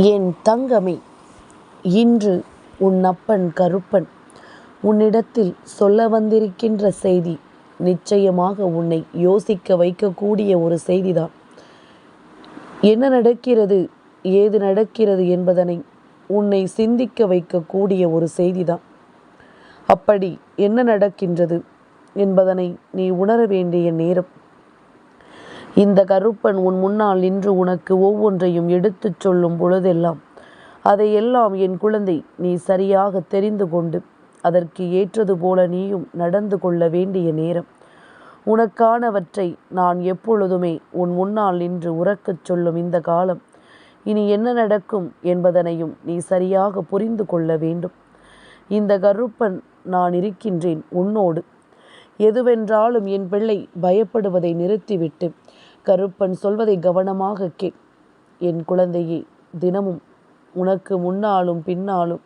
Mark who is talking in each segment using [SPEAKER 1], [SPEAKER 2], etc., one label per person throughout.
[SPEAKER 1] என் தங்கமே, இன்று உன் அப்பன் கருப்பன் உன்னிடத்தில் சொல்ல வந்திருக்கின்ற செய்தி நிச்சயமாக உன்னை யோசிக்க வைக்கக்கூடிய ஒரு செய்திதான். என்ன நடக்கிறது, ஏது நடக்கிறது என்பதனை உன்னை சிந்திக்க வைக்கக்கூடிய ஒரு செய்திதான். அப்படி என்ன நடக்கின்றது என்பதனை நீ உணர வேண்டிய நேரம். இந்த கருப்பன் உன் முன்னால் நின்று உனக்கு ஒவ்வொன்றையும் எடுத்துச் சொல்லும் பொழுதெல்லாம் அதையெல்லாம் என் குழந்தை நீ சரியாக தெரிந்து கொண்டு அதற்கு ஏற்றது போல நீயும் நடந்து கொள்ள வேண்டிய நேரம். உனக்கானவற்றை நான் எப்பொழுதுமே உன் முன்னால் நின்று உறக்கச் சொல்லும் இந்த காலம் இனி என்ன நடக்கும் என்பதனையும் நீ சரியாக புரிந்து கொள்ள வேண்டும். இந்த கருப்பன் நான் இருக்கின்றேன் உன்னோடு. எதுவென்றாலும் என் பிள்ளை பயப்படுவதை நிறுத்திவிட்டு கருப்பன் சொல்வதை கவனமாக கேள். என் குழந்தையே, தினமும் உனக்கு முன்னாலும் பின்னாலும்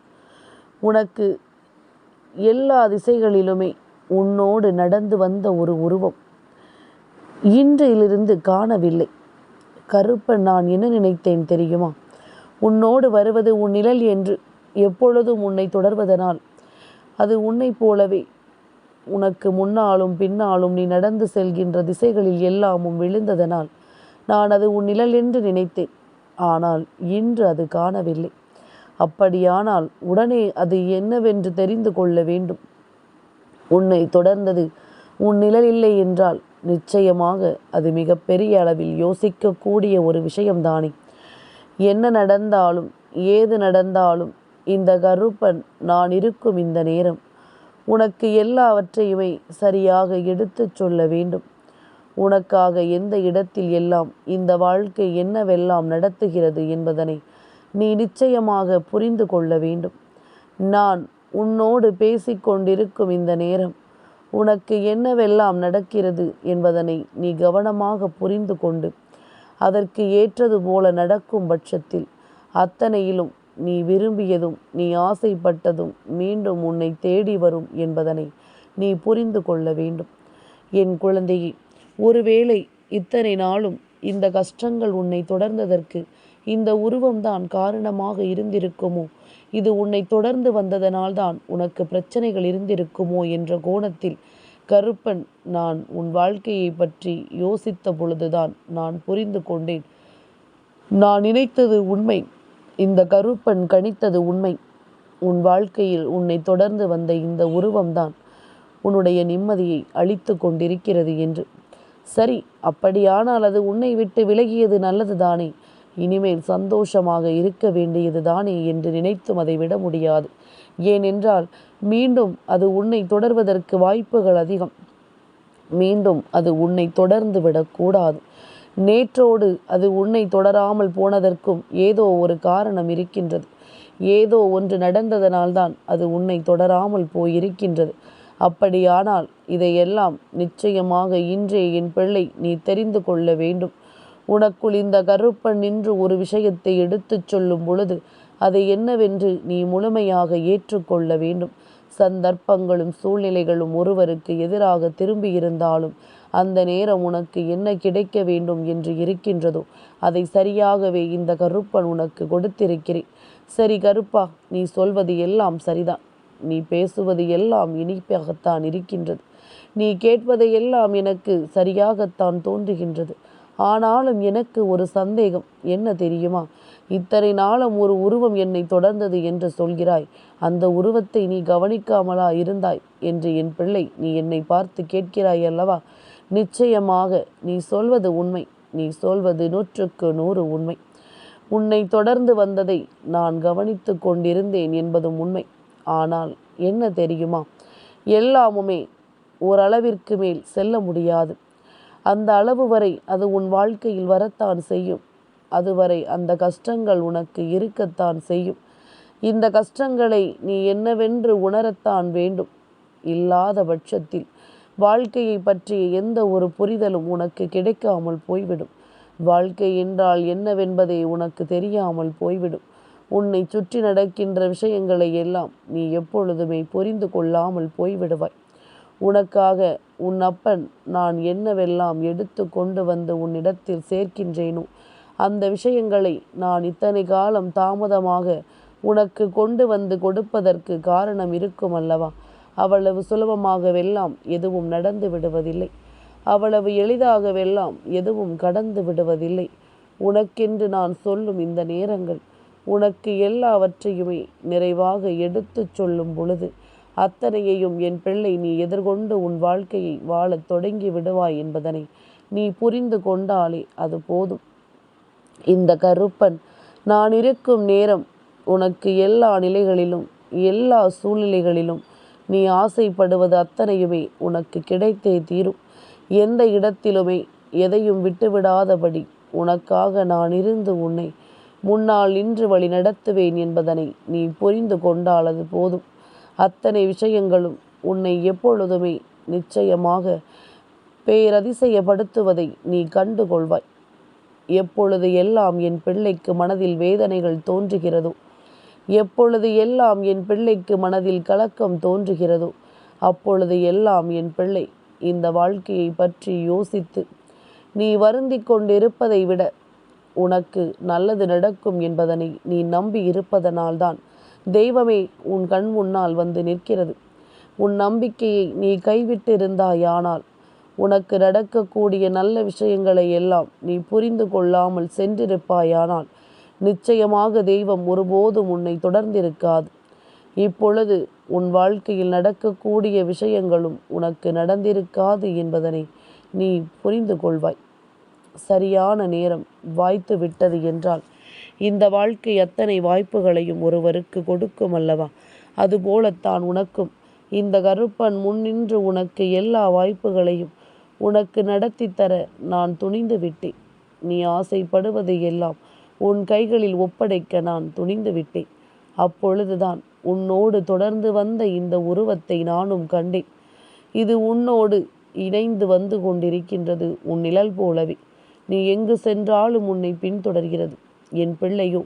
[SPEAKER 1] உனக்கு எல்லா திசைகளிலுமே உன்னோடு நடந்து வந்த ஒரு உருவம் இன்றிலிருந்து காணவில்லை. கருப்பன் நான் என்ன நினைத்தேன் தெரியுமா? உன்னோடு வருவது உன் நிழல் என்று எப்பொழுதும் உன்னை தொடர்வதனால் அது உன்னை போலவே உனக்கு முன்னாலும் பின்னாலும் நீ நடந்து செல்கின்ற திசைகளில் எல்லாமும் விழுந்ததனால் நான் அது உன் நிழல் என்று நினைத்தேன். ஆனால் இன்று அது காணவில்லை. அப்படியானால் உடனே அது என்னவென்று தெரிந்து கொள்ள வேண்டும். உன்னை தொடர்ந்தது உன் நிழல் இல்லை என்றால் நிச்சயமாக அது மிகப்பெரிய அளவில் யோசிக்கக்கூடிய ஒரு விஷயம்தானே. என்ன நடந்தாலும் ஏது நடந்தாலும் இந்த கருப்பன் நான் இருக்கும் இந்த நேரம் உனக்கு எல்லாவற்றையுமே சரியாக எடுத்துச் சொல்ல வேண்டும். உனக்காக எந்த இடத்தில் எல்லாம் இந்த வாழ்க்கை என்னவெல்லாம் நடத்துகிறது என்பதனை நீ நிச்சயமாக புரிந்து கொள்ள வேண்டும். நான் உன்னோடு பேசிக்கொண்டிருக்கும் இந்த நேரம் உனக்கு என்னவெல்லாம் நடக்கிறது என்பதனை நீ கவனமாக புரிந்து கொண்டு அதற்கு ஏற்றது போல நடக்கும் பட்சத்தில் அத்தனையிலும் நீ விரும்பியதும் நீ ஆசைப்பட்டதும் மீண்டும் உன்னை தேடி வரும் என்பதனை நீ புரிந்து கொள்ள வேண்டும். என் குழந்தையே, ஒருவேளை இத்தனை நாளும் இந்த கஷ்டங்கள் உன்னை தொடர்ந்ததற்கு இந்த உருவம்தான் காரணமாக இருந்திருக்குமோ, இது உன்னை தொடர்ந்து வந்ததனால்தான் உனக்கு பிரச்சனைகள் இருந்திருக்குமோ என்ற கோணத்தில் கருப்பன் நான் உன் வாழ்க்கையை பற்றி யோசித்த பொழுதுதான் நான் புரிந்து கொண்டேன். நான் நினைத்தது உண்மை, இந்த கருப்பன் கணித்தது உண்மை. உன் வாழ்க்கையில் உன்னை தொடர்ந்து வந்த இந்த உருவம்தான் உன்னுடைய நிம்மதியை அழித்து கொண்டிருக்கிறது என்று. சரி, அப்படியானால் அது உன்னை விட்டு விலகியது நல்லது தானே, இனிமேல் சந்தோஷமாக இருக்க வேண்டியது தானே என்று நினைத்தும் அதை விட முடியாது. ஏனென்றால் மீண்டும் அது உன்னை தொடர்வதற்கு வாய்ப்புகள் அதிகம். மீண்டும் அது உன்னை தொடர்ந்து விடக்கூடாது. நேற்றோடு அது உன்னை தொடராமல் போனதற்கும் ஏதோ ஒரு காரணம் இருக்கின்றது. ஏதோ ஒன்று நடந்ததனால்தான் அது உன்னை தொடராமல் போயிருக்கின்றது. அப்படியானால் இதையெல்லாம் நிச்சயமாக இன்றே என் பிள்ளை நீ தெரிந்து கொள்ள வேண்டும். உனக்குள் இந்த கருப்பன் நின்று ஒரு விஷயத்தை எடுத்துச் சொல்லும் பொழுது அதை என்னவென்று நீ முழுமையாக ஏற்றுக்கொள்ள வேண்டும். சந்தர்ப்பங்களும் சூழ்நிலைகளும் ஒருவருக்கு எதிராக திரும்பி இருந்தாலும் அந்த நேரம் உனக்கு என்ன கிடைக்க வேண்டும் என்று இருக்கின்றதோ அதை சரியாகவே இந்த கருப்பன் உனக்கு கொடுத்திருக்கிறேன். சரி கருப்பா, நீ சொல்வது எல்லாம் சரிதான். நீ பேசுவது எல்லாம் இனிப்பாகத்தான் இருக்கின்றது. நீ கேட்பதையெல்லாம் எனக்கு சரியாகத்தான் தோன்றுகின்றது. ஆனாலும் எனக்கு ஒரு சந்தேகம். என்ன தெரியுமா? இத்தனை நாளும் ஒரு உருவம் என்னை தொடர்ந்தது என்று சொல்கிறாய். அந்த உருவத்தை நீ கவனிக்காமலா இருந்தாய் என்று என் பிள்ளை நீ என்னை பார்த்து கேட்கிறாய் அல்லவா? நிச்சயமாக நீ சொல்வது உண்மை. நீ சொல்வது 100க்கு 100 உண்மை. உன்னை தொடர்ந்து வந்ததை நான் கவனித்து கொண்டிருந்தேன் என்பதும் உண்மை. ஆனால் என்ன தெரியுமா? எல்லாமுமே ஓரளவிற்கு மேல் செல்ல முடியாது. அந்த அளவு வரை அது உன் வாழ்க்கையில் வரத்தான் செய்யும். அதுவரை அந்த கஷ்டங்கள் உனக்கு இருக்கத்தான் செய்யும். இந்த கஷ்டங்களை நீ என்னவென்று உணரத்தான் வேண்டும். இல்லாத பட்சத்தில் வாழ்க்கையை பற்றிய எந்த ஒரு புரிதலும் உனக்கு கிடைக்காமல் போய்விடும். வாழ்க்கை என்றால் என்னவென்பதே உனக்கு தெரியாமல் போய்விடும். உன்னை சுற்றி நடக்கின்ற விஷயங்களை எல்லாம் நீ எப்பொழுதுமே புரிந்து கொள்ளாமல் போய்விடுவாய். உனக்காக உன் அப்பன் நான் என்னவெல்லாம் எடுத்து கொண்டு வந்து உன்னிடத்தில் சேர்க்கின்றேனோ அந்த விஷயங்களை நான் இத்தனை காலம் தாமதமாக உனக்கு கொண்டு வந்து கொடுப்பதற்கு காரணம் இருக்கும் அல்லவா? அவ்வளவு சுலபமாகவெல்லாம் எதுவும் நடந்து விடுவதில்லை. அவ்வளவு எளிதாகவெல்லாம் எதுவும் கடந்து விடுவதில்லை. உனக்கென்று நான் சொல்லும் இந்த நேரங்கள் உனக்கு எல்லாவற்றையுமே நிறைவாக எடுத்து சொல்லும் பொழுது அத்தனையையும் என் பிள்ளை நீ எதிர்கொண்டு உன் வாழ்க்கையை வாழத் தொடங்கி விடுவாய் என்பதனை நீ புரிந்து கொண்டாலே அது போதும். இந்த கருப்பன் நான் இருக்கும் நேரம் உனக்கு எல்லா நிலைகளிலும் எல்லா சூழ்நிலைகளிலும் நீ ஆசைப்படுவது அத்தனையுமே உனக்கு கிடைத்தே தீரும். எந்த இடத்திலுமே எதையும் விட்டுவிடாதபடி உனக்காக நான் இருந்து உன்னை முன்னால் நின்று வழி நடத்துவேன் என்பதனை நீ புரிந்து கொண்டால் அது போதும். அத்தனை விஷயங்களும் உன்னை எப்பொழுதுமே நிச்சயமாக பேரதிசயப்படுத்துவதை நீ கண்டு கொள்வாய். எப்பொழுது எல்லாம் என் பிள்ளைக்கு மனதில் வேதனைகள் தோன்றுகிறதோ, எப்பொழுது எல்லாம் என் பிள்ளைக்கு மனதில் கலக்கம் தோன்றுகிறதோ, அப்பொழுது எல்லாம் என் பிள்ளை இந்த வாழ்க்கையை பற்றி யோசித்து நீ வருந்தி கொண்டிருப்பதை விட உனக்கு நல்லது நடக்கும் என்பதனை நீ நம்பி இருப்பதனால்தான் தெய்வமே உன் கண் முன்னால் வந்து நிற்கிறது. உன் நம்பிக்கையை நீ கைவிட்டிருந்தாயானால் உனக்கு நடக்கக்கூடிய நல்ல விஷயங்களை எல்லாம் நீ புரிந்து கொள்ளாமல் சென்றிருப்பாயானால் நிச்சயமாக தெய்வம் ஒருபோதும் உன்னை தொடர்ந்திருக்காது. இப்பொழுது உன் வாழ்க்கையில் நடக்கக்கூடிய விஷயங்களும் உனக்கு நடந்திருக்காது என்பதனை நீ புரிந்து கொள்வாய். சரியான நேரம் வாய்த்து விட்டது என்றால் இந்த வாழ்க்கை அத்தனை வாய்ப்புகளையும் ஒருவருக்கு கொடுக்கும் அல்லவா? அதுபோலத்தான் உனக்கும் இந்த கருப்பன் முன்னின்று உனக்கு எல்லா வாய்ப்புகளையும் உனக்கு நடத்தி தர நான் துணிந்து விட்டேன். நீ ஆசைப்படுவதை எல்லாம் உன் கைகளில் ஒப்படைக்க நான் துணிந்து விட்டேன். அப்பொழுதுதான் உன்னோடு தொடர்ந்து வந்த இந்த உருவத்தை நானும் கண்டேன். இது உன்னோடு இணைந்து வந்து கொண்டிருக்கின்றது உன் நிழல் போலவே. நீ எங்கு சென்றாலும் உன்னை பின்தொடர்கிறது. என் பிள்ளையோ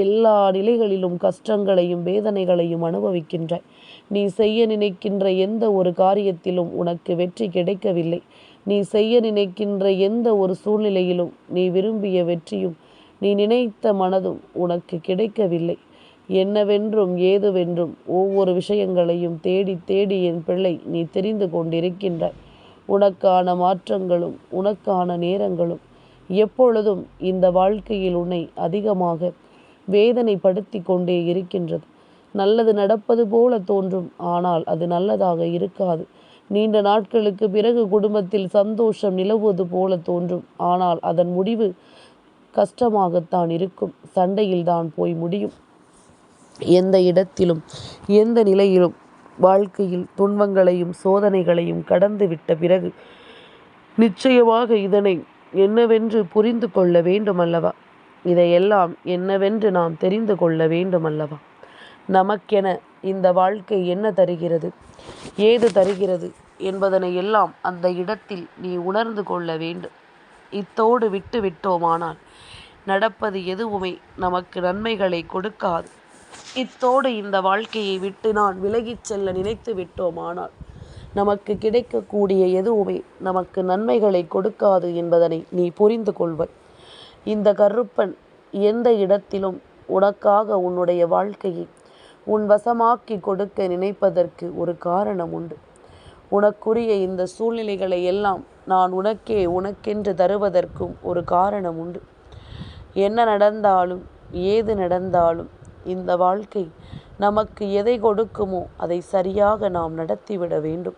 [SPEAKER 1] எல்லா நிலைகளிலும் கஷ்டங்களையும் வேதனைகளையும் அனுபவிக்கின்றாய். நீ செய்ய நினைக்கின்ற எந்த ஒரு காரியத்திலும் உனக்கு வெற்றி கிடைக்கவில்லை. நீ செய்ய நினைக்கின்ற எந்த ஒரு சூழ்நிலையிலும் நீ விரும்பிய வெற்றியும் நீ நினைத்த மனதும் உனக்கு கிடைக்கவில்லை. என்னவென்றும் ஏதுவென்றும் ஒவ்வொரு விஷயங்களையும் தேடி தேடி என் பிள்ளை நீ தெரிந்து கொண்டிருக்கின்றாய். உனக்கான மாற்றங்களும் உனக்கான நேரங்களும் எப்பொழுதும் இந்த வாழ்க்கையில் உன்னை அதிகமாக வேதனைப்படுத்தி கொண்டே இருக்கின்றது. நல்லது நடப்பது போல தோன்றும், ஆனால் அது நல்லதாக இருக்காது. நீண்ட நாட்களுக்கு பிறகு குடும்பத்தில் சந்தோஷம் நிலவுவது போல தோன்றும், ஆனால் அதன் முடிவு கஷ்டமாகத்தான் இருக்கும். சண்டையில்தான் போய் முடியும். எந்த இடத்திலும் எந்த நிலையிலும் வாழ்க்கையில் துன்பங்களையும் சோதனைகளையும் கடந்து விட்ட பிறகு நிச்சயமாக இதனை என்னவென்று புரிந்து கொள்ள வேண்டுமல்லவா? இதையெல்லாம் என்னவென்று நாம் தெரிந்து கொள்ள வேண்டுமல்லவா? நமக்கென இந்த வாழ்க்கை என்ன தருகிறது, ஏது தருகிறது என்பதனை எல்லாம் அந்த இடத்தில் நீ உணர்ந்து கொள்ள வேண்டும். இத்தோடு விட்டு விட்டோமானால் நடப்பது எதுவுமே நமக்கு நன்மைகளை கொடுக்காது. இத்தோடு இந்த வாழ்க்கையை விட்டு நான் விலகிச் செல்ல நினைத்து விட்டோமானால் நமக்கு கிடைக்கக்கூடிய எதுவுமே நமக்கு நன்மைகளை கொடுக்காது என்பதனை நீ புரிந்து கொள்வாய். இந்த கருப்பன் எந்த இடத்திலும் உனக்காக உன்னுடைய வாழ்க்கையை உன் வசமாக்கி கொடுக்க நினைப்பதற்கு ஒரு காரணம் உண்டு. உனக்குரிய இந்த சூழ்நிலைகளை எல்லாம் நான் உனக்கென்று தருவதற்கும் ஒரு காரணம் உண்டு. என்ன நடந்தாலும் ஏது நடந்தாலும் இந்த வாழ்க்கை நமக்கு எதை கொடுக்குமோ அதை சரியாக நாம் நடத்திவிட வேண்டும்.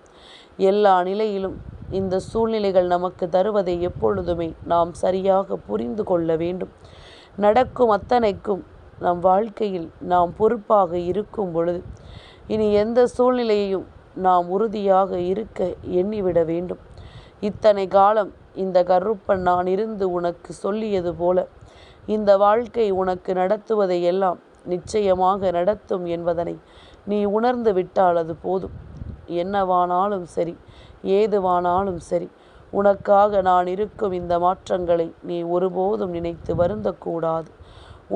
[SPEAKER 1] எல்லா நிலையிலும் இந்த சூழ்நிலைகள் நமக்கு தருவதை எப்பொழுதுமே நாம் சரியாக புரிந்து கொள்ள வேண்டும். நடக்கும் அத்தனைக்கும் நம் வாழ்க்கையில் நாம் பொறுப்பாக இருக்கும் பொழுது இனி எந்த சூழ்நிலையையும் நாம் உறுதியாக இருக்க எண்ணிவிட வேண்டும். இத்தனை காலம் இந்த கருப்பன் நான் இருந்து உனக்கு சொல்லியது போல இந்த வாழ்க்கை உனக்கு நடத்துவதை எல்லாம் நிச்சயமாக நடத்தும் என்பதனை நீ உணர்ந்து விட்டால் அது போதும். என்னவானாலும் சரி, ஏதுவானாலும் சரி, உனக்காக நான் இருக்கும் இந்த மாற்றங்களை நீ ஒருபோதும் நினைத்து வருந்தக்கூடாது.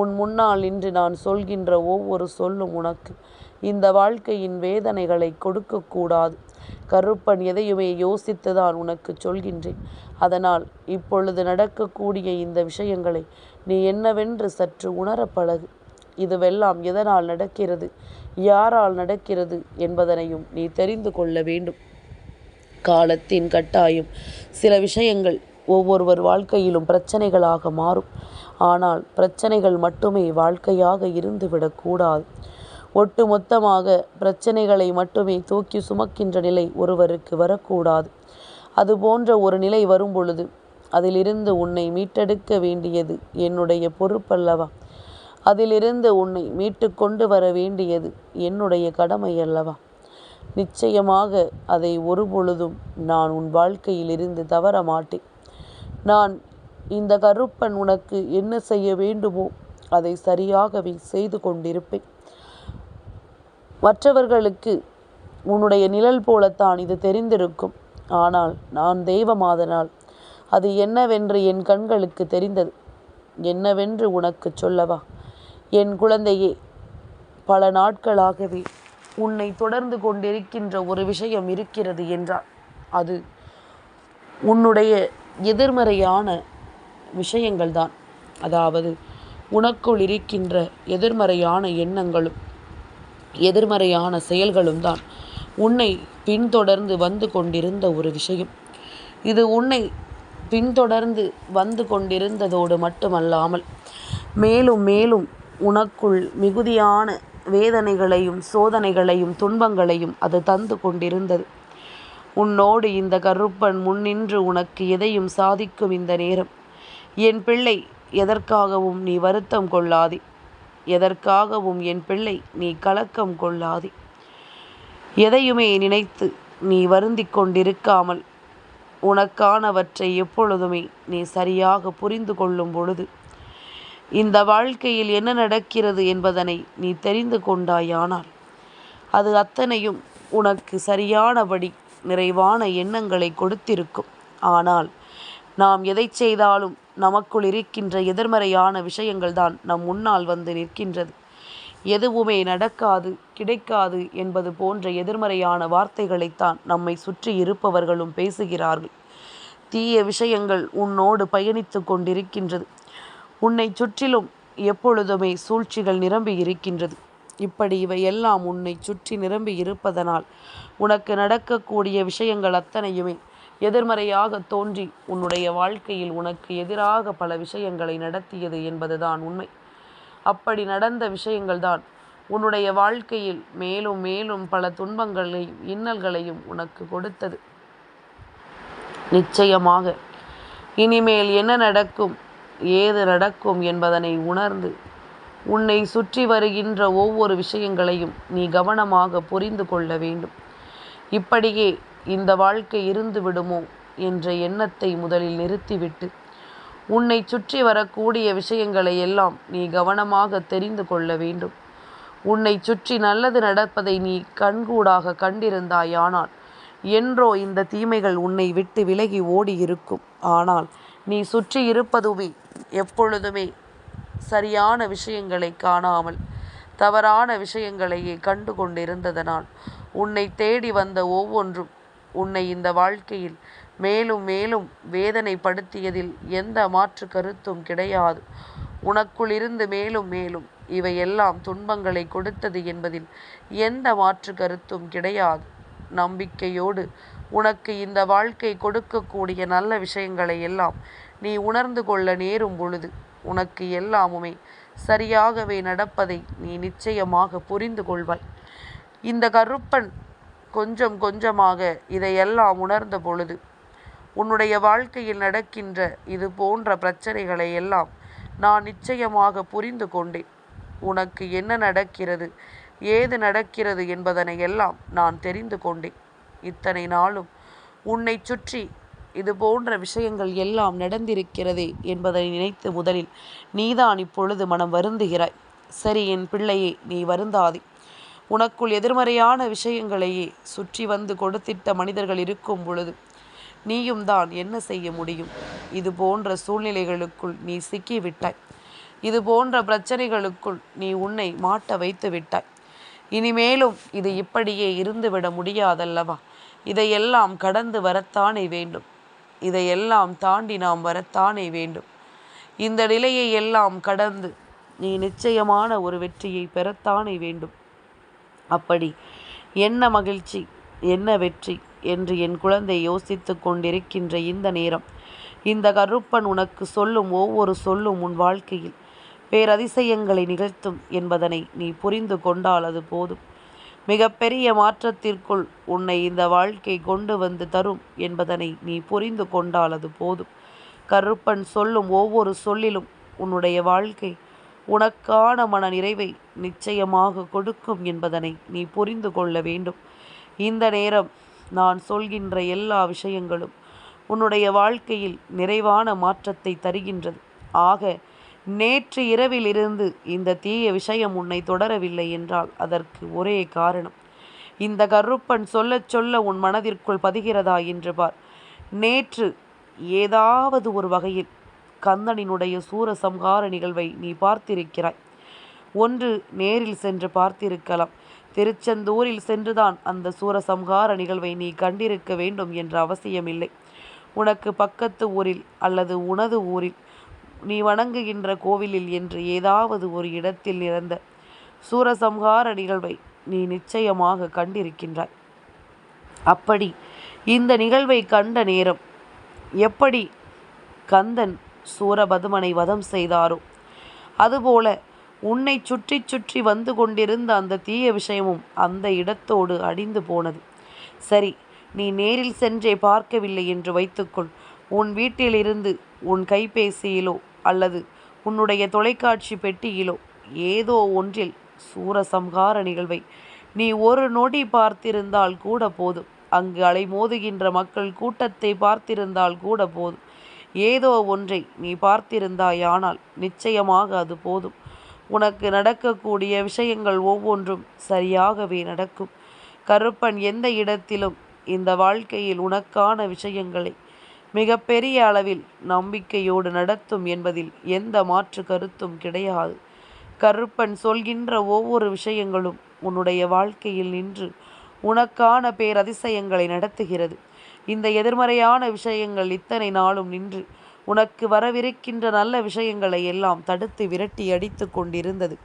[SPEAKER 1] உன் முன்னால் இன்று நான் சொல்கின்ற ஒவ்வொரு சொல்லும் உனக்கு இந்த வாழ்க்கையின் வேதனைகளை கொடுக்கக்கூடாது. கருப்பன் எதையுமே யோசித்துதான் உனக்கு சொல்கின்றேன். அதனால் இப்பொழுது நடக்கக்கூடிய இந்த விஷயங்களை நீ என்னவென்று சற்று உணர பழகு. இதுவெல்லாம் எதனால் நடக்கிறது, யாரால் நடக்கிறது என்பதனையும் நீ தெரிந்து கொள்ள வேண்டும். காலத்தின் கட்டாயம் சில விஷயங்கள் ஒவ்வொருவர் வாழ்க்கையிலும் பிரச்சனைகளாக மாறும். ஆனால் பிரச்சனைகள் மட்டுமே வாழ்க்கையாக இருந்துவிடக்கூடாது. ஒட்டுமொத்தமாக பிரச்சனைகளை மட்டுமே தூக்கி சுமக்கின்ற நிலை ஒருவருக்கு வரக்கூடாது. அதுபோன்ற ஒரு நிலை வரும் பொழுது அதிலிருந்து உன்னை மீட்டெடுக்க வேண்டியது என்னுடைய பொறுப்பல்லவா? அதிலிருந்து உன்னை மீட்டு கொண்டு வர வேண்டியது என்னுடைய கடமை அல்லவா? நிச்சயமாக அதை ஒரு பொழுதும் நான் உன் வாழ்க்கையில் இருந்து தவற மாட்டேன். நான் இந்த கருப்பன் உனக்கு என்ன செய்ய வேண்டுமோ அதை சரியாகவே செய்து கொண்டிருப்பேன். மற்றவர்களுக்கு உன்னுடைய நிழல் போலத்தான் இது தெரிந்திருக்கும். ஆனால் நான் தெய்வமாதனால் அது என்னவென்று என் கண்களுக்கு தெரிந்தது. என்னவென்று உனக்கு சொல்லவா? என் குழந்தையே, பல நாட்களாகவே உன்னை தொடர்ந்து கொண்டிருக்கின்ற ஒரு விஷயம் இருக்கிறது என்றால் அது உன்னுடைய எதிர்மறையான விஷயங்கள்தான். அதாவது உனக்குள் இருக்கின்ற எதிர்மறையான எண்ணங்களும் எதிர்மறையான செயல்களும் தான் உன்னை பின்தொடர்ந்து வந்து கொண்டிருந்த ஒரு விஷயம். இது உன்னை பின்தொடர்ந்து வந்து கொண்டிருந்ததோடு மட்டுமல்லாமல் மேலும் மேலும் உனக்குள் மிகுதியான வேதனைகளையும் சோதனைகளையும் துன்பங்களையும் அது தந்து கொண்டிருந்தது. உன்னோடு இந்த கருப்பன் முன்னின்று உனக்கு எதையும் சாதிக்கும் இந்த நேரம், என் பிள்ளை, எதற்காகவும் நீ வருத்தம் கொள்ளாதே. எதற்காகவும் என் பிள்ளை நீ கலக்கம் கொள்ளாதே. எதையுமே நினைத்து நீ வருந்தி கொண்டிருக்காமல் உனக்கானவற்றை எப்பொழுதுமே நீ சரியாக புரிந்து கொள்ளும் பொழுது இந்த வாழ்க்கையில் என்ன நடக்கிறது என்பதனை நீ தெரிந்து கொண்டாயானால் அது அத்தனையும் உனக்கு சரியானபடி நிறைவான எண்ணங்களை கொடுத்திருக்கும். ஆனால் நாம் எதை செய்தாலும் நமக்குள் இருக்கின்ற எதிர்மறையான விஷயங்கள் தான் நம் முன்னால் வந்து நிற்கின்றது. எதுவுமே நடக்காது, கிடைக்காது என்பது போன்ற எதிர்மறையான வார்த்தைகளைத்தான் நம்மை சுற்றி இருப்பவர்களும் பேசுகிறார்கள். தீய விஷயங்கள் உன்னோடு பயணித்து கொண்டிருக்கின்றது. உன்னை சுற்றிலும் எப்பொழுதுமே சூழ்ச்சிகள் நிரம்பி இருக்கின்றது. இப்படி இவையெல்லாம் உன்னை சுற்றி நிரம்பி இருப்பதனால் உனக்கு நடக்கக்கூடிய விஷயங்கள் அத்தனையுமே எதிர்மறையாக தோன்றி உன்னுடைய வாழ்க்கையில் உனக்கு எதிராக பல விஷயங்களை நடத்தியது என்பதுதான் உண்மை. அப்படி நடந்த விஷயங்கள் தான் உன்னுடைய வாழ்க்கையில் மேலும் மேலும் பல துன்பங்களையும் இன்னல்களையும் உனக்கு கொடுத்தது. நிச்சயமாக இனிமேல் என்ன நடக்கும், ஏது நடக்கும் என்பதனை உணர்ந்து உன்னை சுற்றி வருகின்ற ஒவ்வொரு விஷயங்களையும் நீ கவனமாக புரிந்து கொள்ள வேண்டும். இப்படியே இந்த வாழ்க்கை இருந்து விடுமோ என்ற எண்ணத்தை முதலில் நிறுத்திவிட்டு உன்னை சுற்றி வரக்கூடிய விஷயங்களை எல்லாம் நீ கவனமாக தெரிந்து கொள்ள வேண்டும். உன்னை சுற்றி நல்லது நடப்பதை நீ கண்கூடாக கண்டிருந்தாயானால் என்றோ இந்த தீமைகள் உன்னை விட்டு விலகி ஓடி இருக்கும். ஆனால் நீ சுற்றி இருப்பதுமே எப்பொழுதுமே சரியான விஷயங்களை காணாமல் தவறான விஷயங்களையே கண்டு கொண்டிருந்ததனால் உன்னை தேடி வந்த ஒவ்வொன்றும் உன்னை இந்த வாழ்க்கையில் மேலும் மேலும் வேதனைப்படுத்தியதில் எந்த மாற்று கருத்தும் கிடையாது. உனக்குள் இருந்து மேலும் மேலும் இவையெல்லாம் துன்பங்களை கொடுத்தது என்பதில் எந்த மாற்று கருத்தும் கிடையாது. நம்பிக்கையோடு உனக்கு இந்த வாழ்க்கை கொடுக்கக்கூடிய நல்ல விஷயங்களை எல்லாம் நீ உணர்ந்து கொள்ள நேரும் பொழுது உனக்கு எல்லாமுமே சரியாகவே நடப்பதை நீ நிச்சயமாக புரிந்து கொள்வாய். இந்த கருப்பன் கொஞ்சம் கொஞ்சமாக இதையெல்லாம் உணர்ந்த பொழுது உன்னுடைய வாழ்க்கையில் நடக்கின்ற இது போன்ற பிரச்சனைகளை எல்லாம் நான் நிச்சயமாக புரிந்து கொண்டேன். உனக்கு என்ன நடக்கிறது, ஏது நடக்கிறது என்பதனை எல்லாம் நான் தெரிந்து கொண்டேன். இத்தனை நாளும் உன்னை சுற்றி இது போன்ற விஷயங்கள் எல்லாம் நடந்திருக்கிறதே என்பதை நினைத்து முதலில் நீதான் இப்பொழுது மனம் வருந்துகிறாய். சரி என் பிள்ளையே, நீ வருந்தாதே. உனக்குள் எதிர்மறையான விஷயங்களையே சுற்றி வந்து கொடுத்திட்ட மனிதர்கள் இருக்கும் பொழுது நீயும் தான் என்ன செய்ய முடியும்? இது போன்ற சூழ்நிலைகளுக்குள் நீ சிக்கிவிட்டாய். இது போன்ற பிரச்சனைகளுக்குள் நீ உன்னை மாட்ட வைத்து விட்டாய். இனிமேலும் இது இப்படியே இருந்துவிட முடியாதல்லவா? இதையெல்லாம் கடந்து வரத்தானே வேண்டும். இதையெல்லாம் தாண்டி நாம் வரத்தானே வேண்டும். இந்த நிலையை எல்லாம் கடந்து நீ நிச்சயமான ஒரு வெற்றியை பெறத்தானே வேண்டும். அப்படி என்ன மகிழ்ச்சி, என்ன வெற்றி என்று என் குழந்தை யோசித்து கொண்டிருக்கின்ற இந்த நேரம், இந்த கருப்பன் உனக்கு சொல்லும் ஒவ்வொரு சொல்லும் உன் வாழ்க்கையில் பேரதிசயங்களை நிகழ்த்தும் என்பதனை நீ புரிந்து கொண்டால் அது போதும். மிகப்பெரிய மாற்றத்திற்குள் உன்னை இந்த வாழ்க்கை கொண்டு வந்து தரும் என்பதனை நீ புரிந்து கொண்டால் அது போதும். கருப்பன் சொல்லும் ஒவ்வொரு சொல்லிலும் உன்னுடைய வாழ்க்கை உனக்கான மன நிறைவை நிச்சயமாக கொடுக்கும் என்பதனை நீ புரிந்து கொள்ள வேண்டும். இந்த நேரம் நான் சொல்கின்ற எல்லா விஷயங்களும் உன்னுடைய வாழ்க்கையில் நிறைவான மாற்றத்தை தருகின்றது. ஆக நேற்று இரவிலிருந்து இந்த தீய விஷயம் உன்னை தொடரவில்லை என்றால் அதற்கு ஒரே காரணம், இந்த கருப்பன் சொல்ல சொல்ல உன் மனதிற்குள் பதிகிறதா என்று பார். நேற்று ஏதாவது ஒரு வகையில் கந்தனினுடைய சூரசம்ஹார நிகழ்வை நீ பார்த்திருக்கிறாய். ஒன்று நேரில் சென்று பார்த்திருக்கலாம். திருச்செந்தூரில் சென்றுதான் அந்த சூரசம்ஹார நிகழ்வை நீ கண்டிருக்க வேண்டும் என்ற அவசியமில்லை. உனக்கு பக்கத்து ஊரில் அல்லது உனது ஊரில் நீ வணங்குகின்ற கோவிலில் என்று ஏதாவது ஒரு இடத்தில் நிறந்த சூரசம்ஹார நிகழ்வை நீ நிச்சயமாக கண்டிருக்கின்றாய். அப்படி இந்த நிகழ்வை கண்ட நேரம் எப்படி கந்தன் சூரபதுமனை வதம் செய்தாரோ அதுபோல உன்னை சுற்றி சுற்றி வந்து கொண்டிருந்த அந்த தீய விஷயமும் அந்த இடத்தோடு அடிந்து போனது. சரி, நீ நேரில் சென்றே பார்க்கவில்லை என்று வைத்துக்கொள். உன் வீட்டிலிருந்து உன் கைபேசியிலோ அல்லது உன்னுடைய தொலைக்காட்சி பெட்டியிலோ ஏதோ ஒன்றில் சூரசம்ஹார நிகழ்வை நீ ஒரு நொடி பார்த்திருந்தால் கூட போதும். அங்கு அலைமோதுகின்ற மக்கள் கூட்டத்தை பார்த்திருந்தால் கூட போதும். ஏதோ ஒன்றை நீ பார்த்திருந்தாயானால் நிச்சயமாக அது போதும். உனக்கு நடக்கக்கூடிய விஷயங்கள் ஒவ்வொன்றும் சரியாகவே நடக்கும். கருப்பன் எந்த இடத்திலும் இந்த வாழ்க்கையில் உனக்கான விஷயங்களை மிகப்பெரிய அளவில் நம்பிக்கையோடு நடத்தும் என்பதில் எந்த மாற்று கருத்தும் கிடையாது. கருப்பன் சொல்கின்ற ஒவ்வொரு விஷயங்களும் உன்னுடைய வாழ்க்கையில் நின்று உனக்கான பேரதிசயங்களை நடத்துகிறது. இந்த எதிர்மறையான விஷயங்கள் இத்தனை நாளும் நின்று உனக்கு வரவிருக்கின்ற நல்ல விஷயங்களை எல்லாம் தடுத்து விரட்டி அடித்து கொண்டிருந்தது.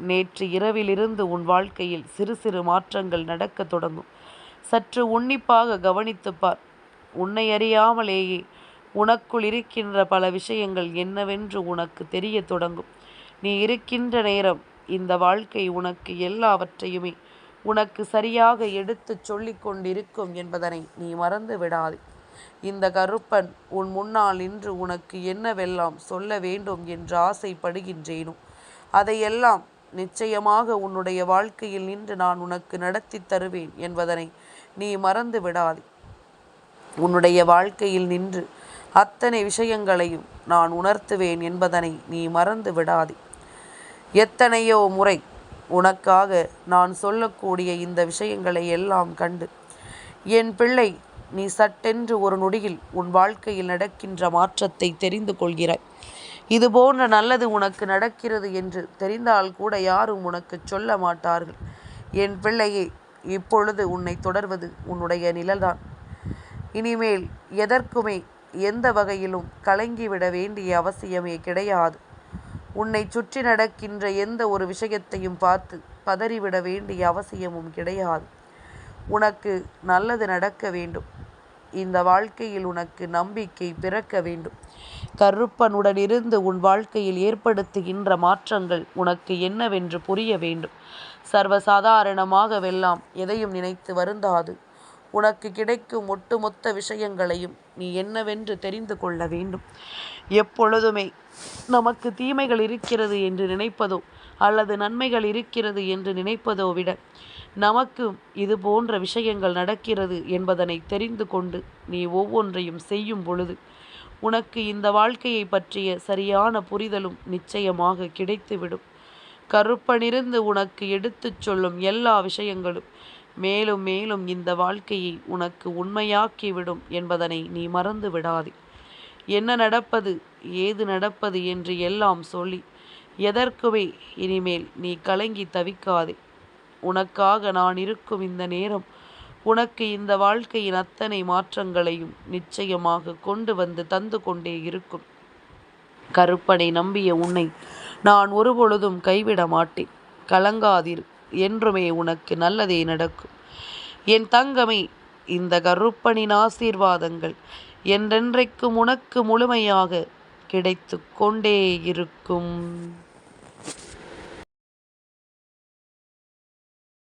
[SPEAKER 1] நேற்று இரவிலிருந்து உன் வாழ்க்கையில் சிறு சிறு மாற்றங்கள் நடக்க தொடங்கும். சற்று உன்னிப்பாக கவனித்துப்பார். உன்னை அறியாமலேயே உனக்குள் இருக்கின்ற பல விஷயங்கள் என்னவென்று உனக்கு தெரிய தொடங்கும். நீ இருக்கின்ற நேரம் இந்த வாழ்க்கை உனக்கு எல்லாவற்றையுமே உனக்கு சரியாக எடுத்துச் சொல்லிக் கொண்டிருக்கும் என்பதனை நீ மறந்து விடாதே. இந்த கருப்பன் உன் முன்னால் நின்று உனக்கு என்னவெல்லாம் சொல்ல வேண்டும் என்று ஆசைப்படுகின்றேனோ அதையெல்லாம் நிச்சயமாக உன்னுடைய வாழ்க்கையில் நின்று நான் உனக்கு நடத்தி தருவேன் என்பதனை நீ மறந்து விடாதே. உன்னுடைய வாழ்க்கையில் நின்று அத்தனை விஷயங்களையும் நான் உணர்த்துவேன் என்பதனை நீ மறந்து விடாதே. எத்தனையோ முறை உனக்காக நான் சொல்லக்கூடிய இந்த விஷயங்களை எல்லாம் கண்டு என் பிள்ளை நீ சட்டென்று ஒரு நொடியில் உன் வாழ்க்கையில் நடக்கின்ற மாற்றத்தை தெரிந்து கொள்கிறாய். இது போன்ற நல்லது உனக்கு நடக்கிறது என்று தெரிந்தால் கூட யாரும் உனக்கு சொல்ல மாட்டார்கள். என் பிள்ளையே, இப்பொழுது உன்னை தொடர்வது உன்னுடைய நிழல்தான். இனிமேல் எதற்குமே எந்த வகையிலும் கலங்கிவிட வேண்டிய அவசியமே கிடையாது. உன்னை சுற்றி நடக்கின்ற எந்த ஒரு விஷயத்தையும் பார்த்து பதறிவிட வேண்டிய அவசியமும் கிடையாது. உனக்கு நல்லது நடக்க வேண்டும். இந்த வாழ்க்கையில் உனக்கு நம்பிக்கை பிறக்க வேண்டும். கருப்பனுடன் இருந்து உன் வாழ்க்கையில் ஏற்படுத்துகின்ற மாற்றங்கள் உனக்கு என்னவென்று புரிய வேண்டும். சர்வசாதாரணமாகவெல்லாம் எதையும் நினைத்து வருந்தாது. உனக்கு கிடைக்கும் ஒட்டுமொத்த விஷயங்களையும் நீ என்னவென்று தெரிந்து கொள்ள வேண்டும். எப்பொழுதுமே நமக்கு தீமைகள் இருக்கிறது என்று நினைப்பதோ அல்லது நன்மைகள் இருக்கிறது என்று நினைப்பதோ விட நமக்கு இது போன்ற விஷயங்கள் நடக்கிறது என்பதனை தெரிந்து கொண்டு நீ ஒவ்வொன்றையும் செய்யும் பொழுது உனக்கு இந்த வாழ்க்கையை பற்றிய சரியான புரிதலும் நிச்சயமாக கிடைத்துவிடும். கருப்பனிருந்து உனக்கு எடுத்துச் சொல்லும் எல்லா விஷயங்களும் மேலும் மேலும் இந்த வாழ்க்கையை உனக்கு உண்மையாக்கிவிடும் என்பதனை நீ மறந்து விடாதே. என்ன நடப்பது, ஏது நடப்பது என்று எல்லாம் சொல்லி எதற்குமே இனிமேல் நீ கலங்கி தவிக்காதே. உனக்காக நான் இருக்கும் இந்த நேரம் உனக்கு இந்த வாழ்க்கையின் அத்தனை மாற்றங்களையும் நிச்சயமாக கொண்டு வந்து தந்து கொண்டே இருக்கும். கருப்பனை நம்பிய உன்னை நான் ஒருபொழுதும் கைவிட மாட்டேன். கலங்காதிரு, என்றுமே உனக்கு நல்லதே நடக்கும். என் தங்கமே, இந்த கருப்பனின் ஆசீர்வாதங்கள் என்றென்றைக்கும் உனக்கு முழுமையாக கிடைத்து கொண்டே இருக்கும்.